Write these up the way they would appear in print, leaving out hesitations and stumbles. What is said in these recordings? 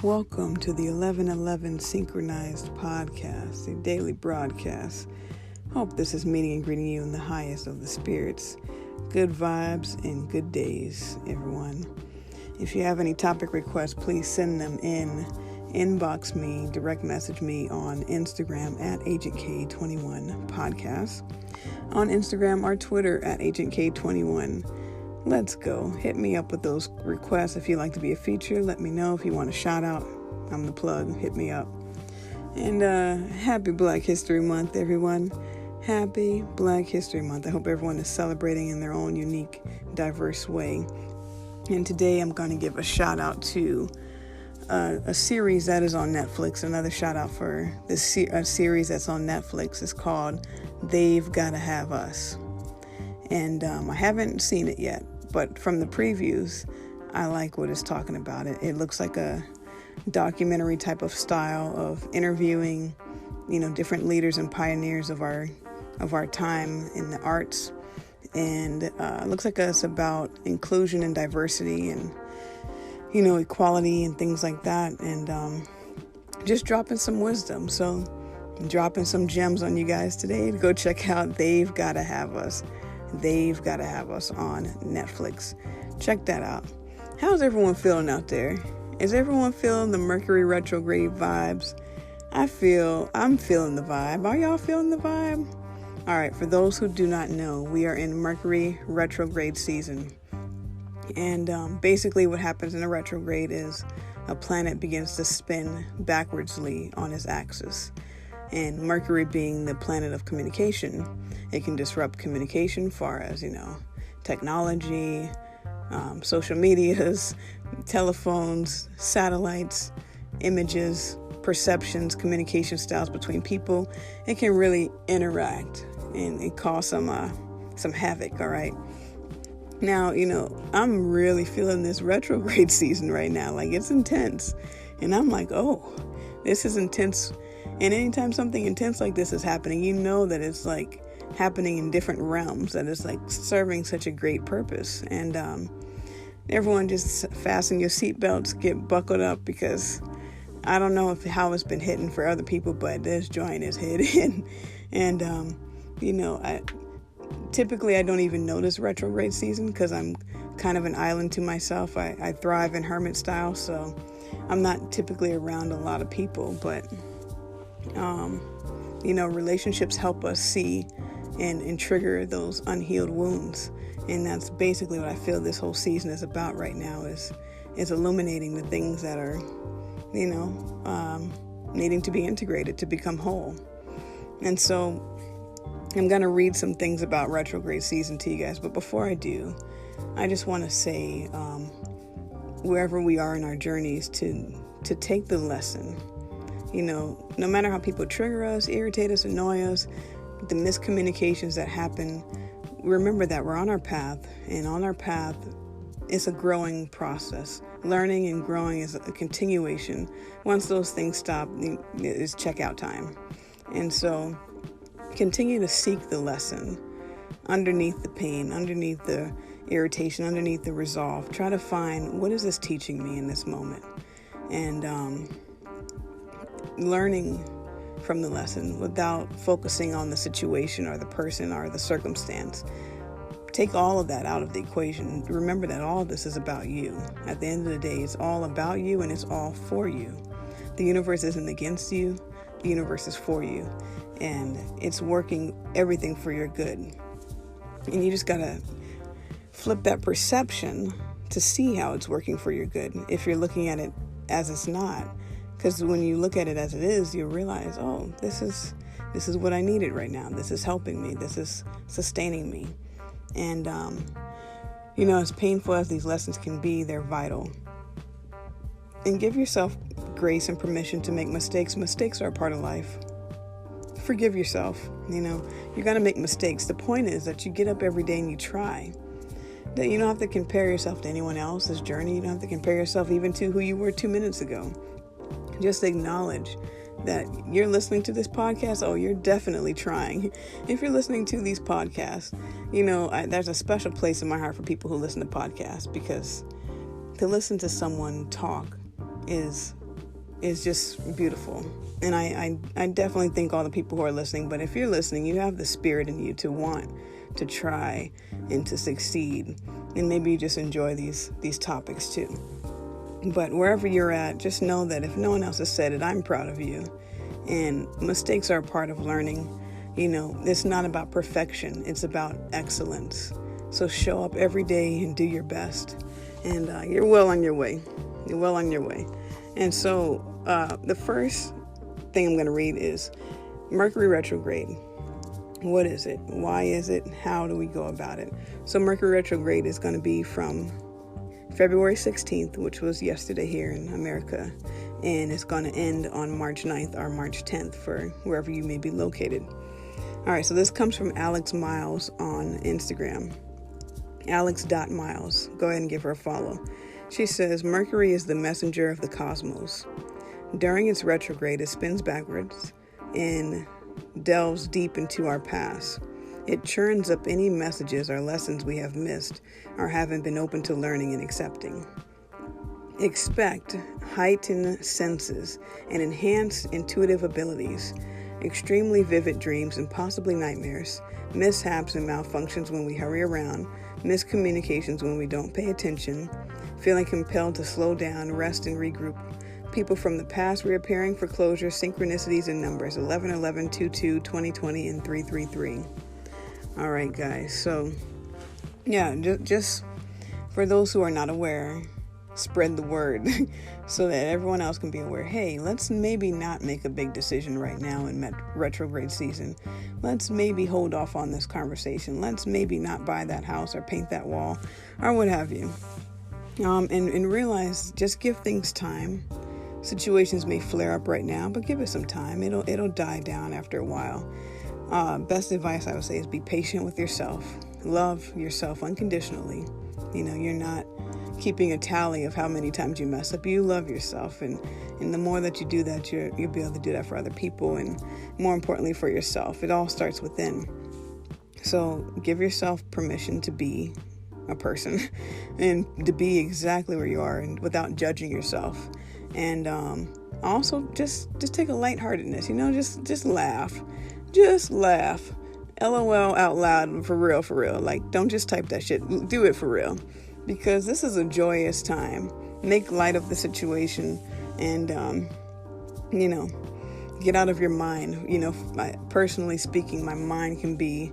Welcome to the 1111 Synchronized Podcast, a daily broadcast. Hope this is meeting and greeting you in the highest of the spirits. Good vibes and good days, everyone. If you have any topic requests, please send them in. Inbox me, direct message me on Instagram at AgentK21 Podcast. On Instagram or Twitter at AgentK21. Let's go. Hit me up with those requests. If you'd like to be a feature, let me know. If you want a shout out, I'm the plug. Hit me up. And happy Black History Month, everyone. Happy Black History Month. I hope everyone is celebrating in their own unique, diverse way. And today I'm going to give a shout out to a series that is on Netflix. Another shout out for this series that's on Netflix. It's called They've Gotta Have Us. And I haven't seen it yet, but from the previews, I like what it's talking about. It looks like a documentary type of style of interviewing, different leaders and pioneers of our time in the arts. And it looks like it's about inclusion and diversity and, equality and things like that. And just dropping some wisdom. So I'm dropping some gems on you guys today to go check out They've Gotta Have Us. They've Gotta Have Us on Netflix. Check that out. How's everyone feeling out there? Is everyone feeling the Mercury Retrograde vibes? I'm feeling the vibe. Are y'all feeling the vibe? All right, for those who do not know, we are in Mercury Retrograde season. And basically what happens in a retrograde is a planet begins to spin backwardsly on its axis. And Mercury being the planet of communication, it can disrupt communication far as, technology, social medias, telephones, satellites, images, perceptions, communication styles between people. It can really interact and cause some havoc, all right? Now, I'm really feeling this retrograde season right now. Like, it's intense. And I'm like, oh, this is intense. And anytime something intense like this is happening, you know that it's like happening in different realms, that it's like serving such a great purpose. And everyone just fasten your seatbelts, get buckled up, because I don't know how it's been hitting for other people, but this joint is hitting. And, typically I don't even notice retrograde season because I'm kind of an island to myself. I thrive in hermit style, so I'm not typically around a lot of people, but relationships help us see and trigger those unhealed wounds. And that's basically what I feel this whole season is about right now, is illuminating the things that are, needing to be integrated to become whole. And so I'm going to read some things about retrograde season to you guys. But before I do, I just want to say, wherever we are in our journeys, to take the lesson. No matter how people trigger us, irritate us, annoy us, the miscommunications that happen, remember that we're on our path, and on our path, it's a growing process. Learning and growing is a continuation. Once those things stop, it's checkout time. And so continue to seek the lesson underneath the pain, underneath the irritation, underneath the resolve. Try to find, what is this teaching me in this moment? And learning from the lesson without focusing on the situation or the person or the circumstance. Take all of that out of the equation. Remember that all of this is about you. At the end of the day, it's all about you and it's all for you. The universe isn't against you. The universe is for you. And it's working everything for your good. And you just got to flip that perception to see how it's working for your good. If you're looking at it as it's not. Because when you look at it as it is, you realize, oh, this is what I needed right now. This is helping me. This is sustaining me. And, as painful as these lessons can be, they're vital. And give yourself grace and permission to make mistakes. Mistakes are a part of life. Forgive yourself. You're going to make mistakes. The point is that you get up every day and you try. That you don't have to compare yourself to anyone else's journey. You don't have to compare yourself even to who you were 2 minutes ago. Just acknowledge that you're listening to this podcast. Oh, you're definitely trying. If you're listening to these podcasts, there's a special place in my heart for people who listen to podcasts, because to listen to someone talk is is just beautiful. And I definitely thank all the people who are listening. But if you're listening, you have the spirit in you to want to try and to succeed. And maybe you just enjoy these topics too. But wherever you're at, just know that if no one else has said it, I'm proud of you. And mistakes are a part of learning. It's not about perfection. It's about excellence. So show up every day and do your best. And you're well on your way. You're well on your way. And so the first thing I'm going to read is Mercury retrograde. What is it? Why is it? How do we go about it? So Mercury retrograde is going to be from February 16th, which was yesterday here in America, and it's going to end on March 9th or March 10th for wherever you may be located. All right, so this comes from Alex Miles on Instagram. Alex.Miles. Go ahead and give her a follow. She says, Mercury is the messenger of the cosmos. During its retrograde, it spins backwards and delves deep into our past. It churns up any messages or lessons we have missed or haven't been open to learning and accepting. Expect heightened senses and enhanced intuitive abilities, extremely vivid dreams and possibly nightmares, mishaps and malfunctions when we hurry around, miscommunications when we don't pay attention, feeling compelled to slow down, rest, and regroup. People from the past reappearing for closure, synchronicities and numbers 11, 11, 22, 20, 20, and 333. All right, guys. So, yeah, just for those who are not aware, spread the word so that everyone else can be aware. Hey, let's maybe not make a big decision right now in retrograde season. Let's maybe hold off on this conversation. Let's maybe not buy that house or paint that wall or what have you. And realize, just give things time. Situations may flare up right now, but give it some time. It'll die down after a while. Best advice I would say is be patient with yourself. Love yourself unconditionally. You're not keeping a tally of how many times you mess up. You love yourself, and the more that you do that, you'll be able to do that for other people, and more importantly for yourself. It all starts within. So give yourself permission to be a person and to be exactly where you are, and without judging yourself. And also just take a lightheartedness, just laugh. Just laugh. LOL out loud for real. Like, don't just type that shit. Do it for real. Because this is a joyous time. Make light of the situation and, get out of your mind. Personally speaking, my mind can be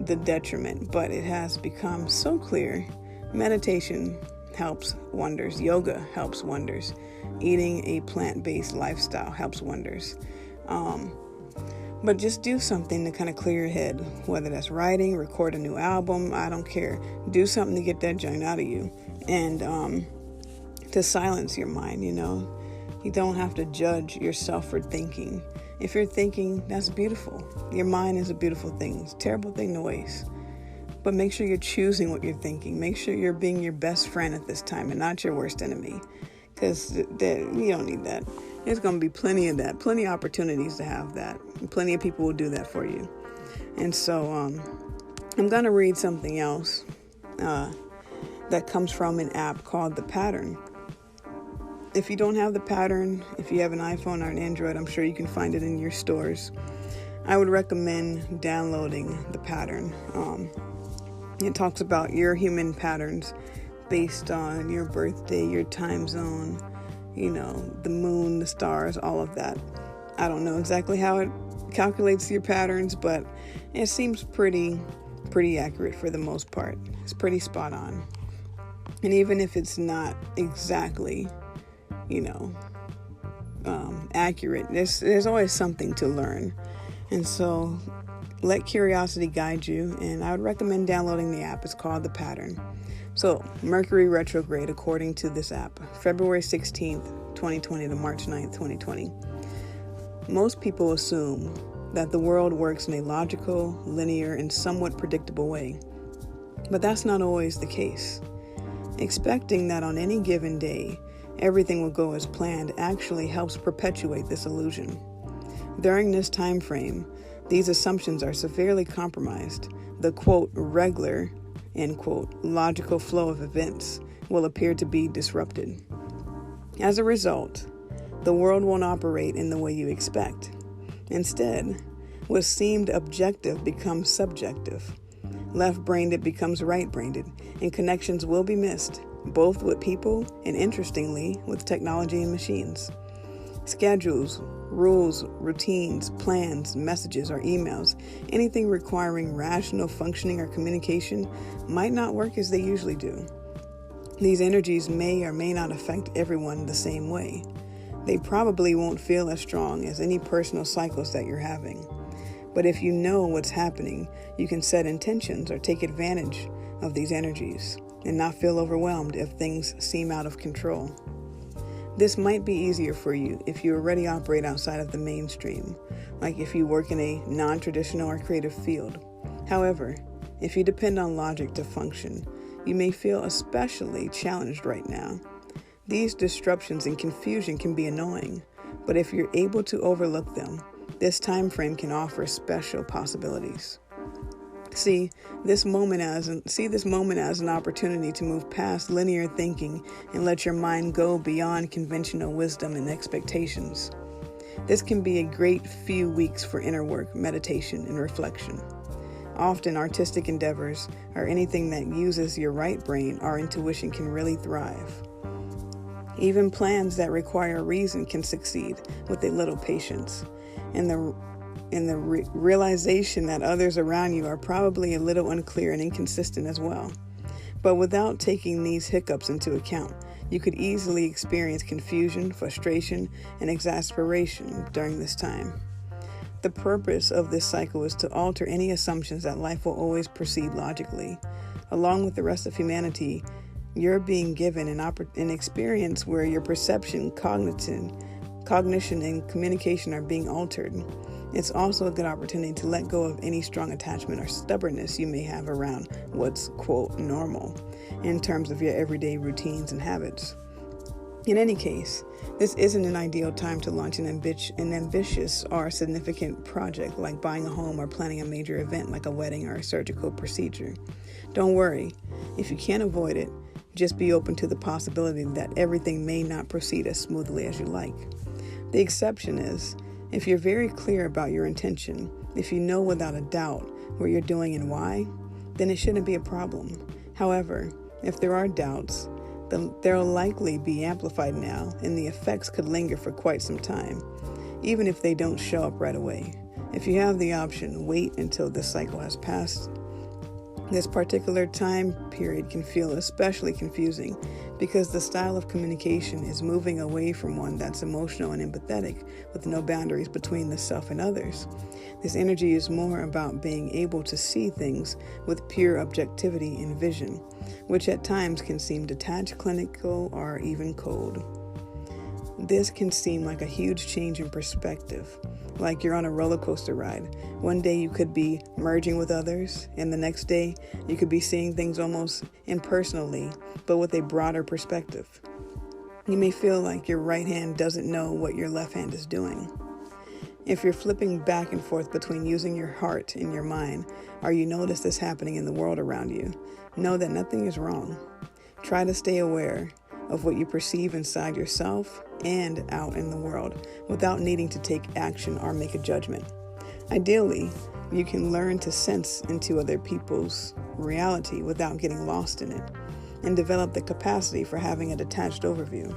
the detriment, but it has become so clear. Meditation helps wonders. Yoga helps wonders. Eating a plant-based lifestyle helps wonders. But just do something to kind of clear your head, whether that's writing, record a new album, I don't care. Do something to get that junk out of you and to silence your mind, You don't have to judge yourself for thinking. If you're thinking, that's beautiful. Your mind is a beautiful thing. It's a terrible thing to waste. But make sure you're choosing what you're thinking. Make sure you're being your best friend at this time and not your worst enemy. Because you don't need that. There's going to be plenty of that, plenty of opportunities to have that. And plenty of people will do that for you. And so I'm going to read something else that comes from an app called The Pattern. If you don't have The Pattern, if you have an iPhone or an Android, I'm sure you can find it in your stores. I would recommend downloading The Pattern. It talks about your human patterns based on your birthday, your time zone, the moon, the stars, all of that. I don't know exactly how it calculates your patterns, but it seems pretty accurate for the most part. It's pretty spot on. And even if it's not exactly, accurate, there's always something to learn. And so let curiosity guide you, and I would recommend downloading the app. It's called The Pattern. So, Mercury retrograde, according to this app, February 16th, 2020 to March 9th, 2020. Most people assume that the world works in a logical, linear, and somewhat predictable way. But that's not always the case. Expecting that on any given day, everything will go as planned actually helps perpetuate this illusion. During this time frame, these assumptions are severely compromised. The, quote, regular, end quote, logical flow of events will appear to be disrupted. As a result, The world won't operate in the way you expect. Instead, what seemed objective becomes subjective. Left-brained it becomes right-brained, and connections will be missed, both with people and, interestingly, with technology and machines. Schedules, rules, routines, plans, messages, or emails, anything requiring rational functioning or communication might not work as they usually do. These energies may or may not affect everyone the same way. They probably won't feel as strong as any personal cycles that you're having. But if you know what's happening, you can set intentions or take advantage of these energies and not feel overwhelmed if things seem out of control. This might be easier for you if you already operate outside of the mainstream, like if you work in a non-traditional or creative field. However, if you depend on logic to function, you may feel especially challenged right now. These disruptions and confusion can be annoying, but if you're able to overlook them, this time frame can offer special possibilities. See this moment as an opportunity to move past linear thinking and let your mind go beyond conventional wisdom and expectations. This can be a great few weeks for inner work, meditation, and reflection. Often artistic endeavors or anything that uses your right brain or intuition can really thrive. Even plans that require reason can succeed with a little patience. And the realization that others around you are probably a little unclear and inconsistent as well. But without taking these hiccups into account, you could easily experience confusion, frustration, and exasperation during this time. The purpose of this cycle is to alter any assumptions that life will always proceed logically. Along with the rest of humanity, you're being given an experience where your perception, cognition, and communication are being altered. It's also a good opportunity to let go of any strong attachment or stubbornness you may have around what's, quote, normal in terms of your everyday routines and habits. In any case, this isn't an ideal time to launch an ambitious or significant project like buying a home or planning a major event like a wedding or a surgical procedure. Don't worry. If you can't avoid it, just be open to the possibility that everything may not proceed as smoothly as you like. The exception is, if you're very clear about your intention, if you know without a doubt what you're doing and why, then it shouldn't be a problem. However, if there are doubts, then they'll likely be amplified now, and the effects could linger for quite some time, even if they don't show up right away. If you have the option, wait until this cycle has passed. This particular time period can feel especially confusing because the style of communication is moving away from one that's emotional and empathetic with no boundaries between the self and others. This energy is more about being able to see things with pure objectivity and vision, which at times can seem detached, clinical, or even cold. This can seem like a huge change in perspective, like you're on a roller coaster ride. One day you could be merging with others, and the next day you could be seeing things almost impersonally, but with a broader perspective. You may feel like your right hand doesn't know what your left hand is doing. If you're flipping back and forth between using your heart and your mind, or you notice this happening in the world around you, know that nothing is wrong. Try to stay aware of what you perceive inside yourself and out in the world without needing to take action or make a judgment. Ideally, you can learn to sense into other people's reality without getting lost in it and develop the capacity for having a detached overview.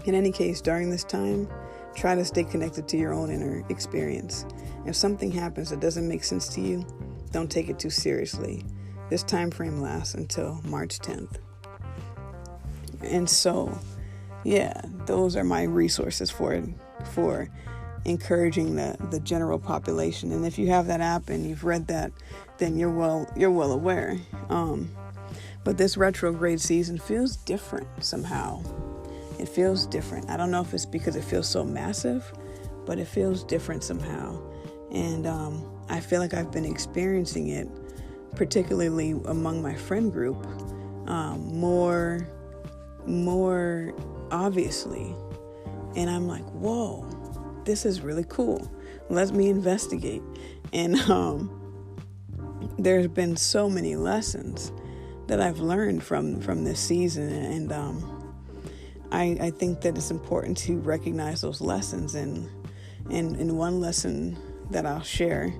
In any case, during this time, try to stay connected to your own inner experience. If something happens that doesn't make sense to you, don't take it too seriously. This time frame lasts until March 10th. And so, yeah, those are my resources for encouraging the general population. And if you have that app and you've read that, then you're well aware. But this retrograde season feels different somehow. It feels different. I don't know if it's because it feels so massive, but it feels different somehow. And I feel like I've been experiencing it, particularly among my friend group, more obviously. And I'm like, whoa, this is really cool. Let me investigate. And there's been so many lessons that I've learned from this season. And I think that it's important to recognize those lessons. And one lesson that I'll share,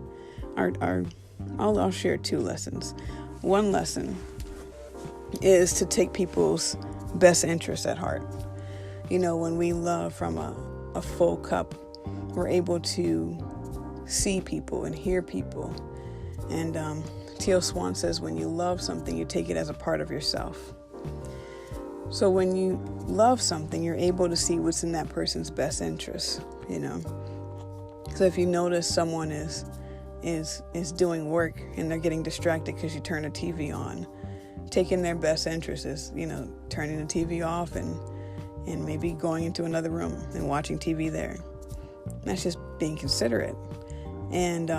I'll share two lessons. One lesson is to take people's best interests at heart. When we love from a full cup, we're able to see people and hear people. And Teal Swan says, when you love something, you take it as a part of yourself. So when you love something, you're able to see what's in that person's best interest, So if you notice someone is doing work and they're getting distracted because you turn the TV on, taking their best interest is, turning the TV off and maybe going into another room and watching TV there. That's just being considerate. And,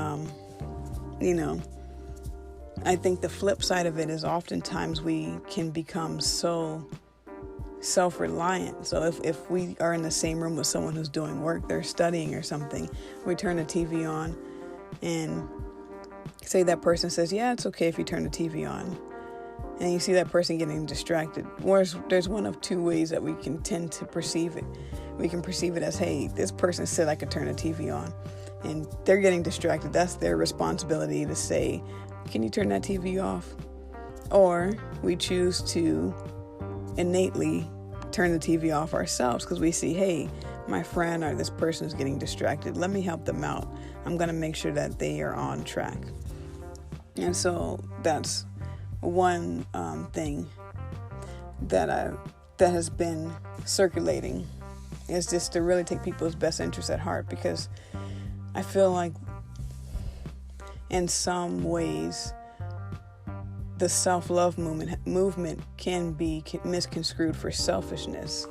I think the flip side of it is oftentimes we can become so self-reliant. So if we are in the same room with someone who's doing work, they're studying or something, we turn the TV on and say that person says, yeah, it's okay if you turn the TV on. And you see that person getting distracted. There's one of two ways that we can tend to perceive it. We can perceive it as, hey, this person said I could turn the TV on, and they're getting distracted. That's their responsibility to say, can you turn that TV off? Or we choose to innately turn the TV off ourselves because we see, hey, my friend or this person is getting distracted. Let me help them out. I'm going to make sure that they are on track. And so that's one thing that has been circulating, is just to really take people's best interests at heart, because I feel like in some ways the self-love movement can be misconstrued for selfishness.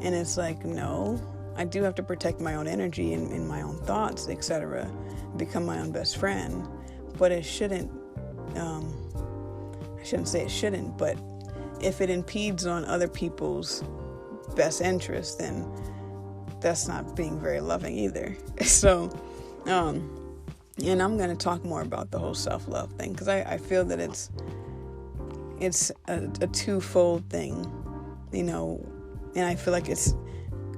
And it's like, no, I do have to protect my own energy and my own thoughts, etc., become my own best friend. But it shouldn't, I shouldn't say it shouldn't, but if it impedes on other people's best interests, then that's not being very loving either. So, and I'm going to talk more about the whole self-love thing, because I feel that it's a twofold thing, and I feel like it's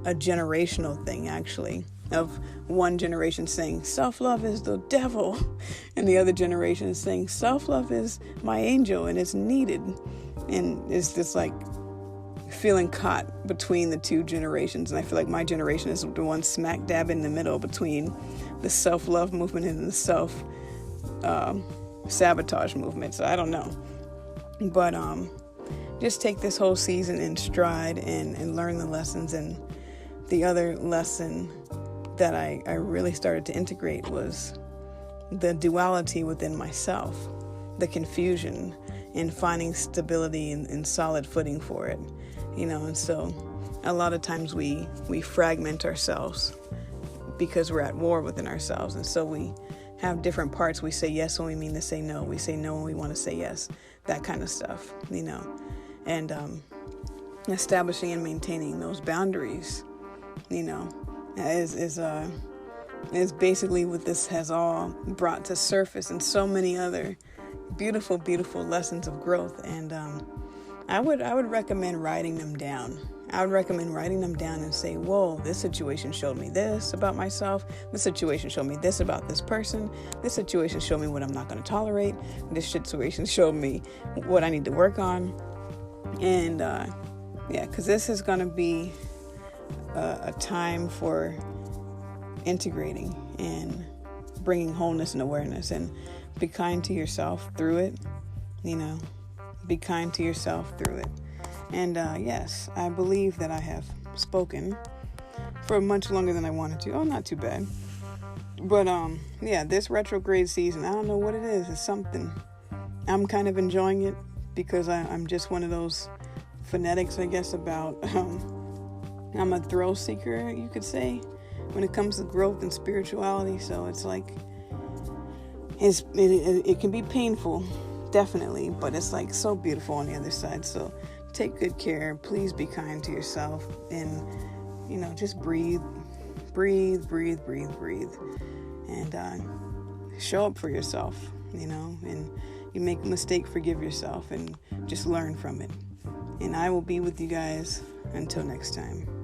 a generational thing, actually, of one generation saying self-love is the devil, and the other generation is saying self-love is my angel and it's needed. And it's just like feeling caught between the two generations. And I feel like my generation is the one smack dab in the middle between the self-love movement and the self-sabotage movement. So I don't know. But just take this whole season in stride and learn the lessons. And the other lesson that I really started to integrate was the duality within myself, the confusion, and finding stability and solid footing for it. And so a lot of times we fragment ourselves because we're at war within ourselves. And so we have different parts. We say yes when we mean to say no. We say no when we want to say yes. That kind of stuff, and establishing and maintaining those boundaries, is basically what this has all brought to surface, and so many other beautiful, beautiful lessons of growth. And I would recommend writing them down. I would recommend writing them down and say, whoa, this situation showed me this about myself. This situation showed me this about this person. This situation showed me what I'm not going to tolerate. This situation showed me what I need to work on. And because this is going to be a time for integrating and bringing wholeness and awareness. And be kind to yourself through it. Be kind to yourself through it. And yes, I believe that I have spoken for much longer than I wanted to. Oh, not too bad. But this retrograde season, I don't know what it is. It's something. I'm kind of enjoying it because I'm just one of those fanatics, I guess, about I'm a thrill seeker, you could say, when it comes to growth and spirituality. So it's like it can be painful, definitely, but it's like so beautiful on the other side. So take good care. Please be kind to yourself, and just breathe, and show up for yourself. And you make a mistake, forgive yourself, and just learn from it. And I will be with you guys until next time.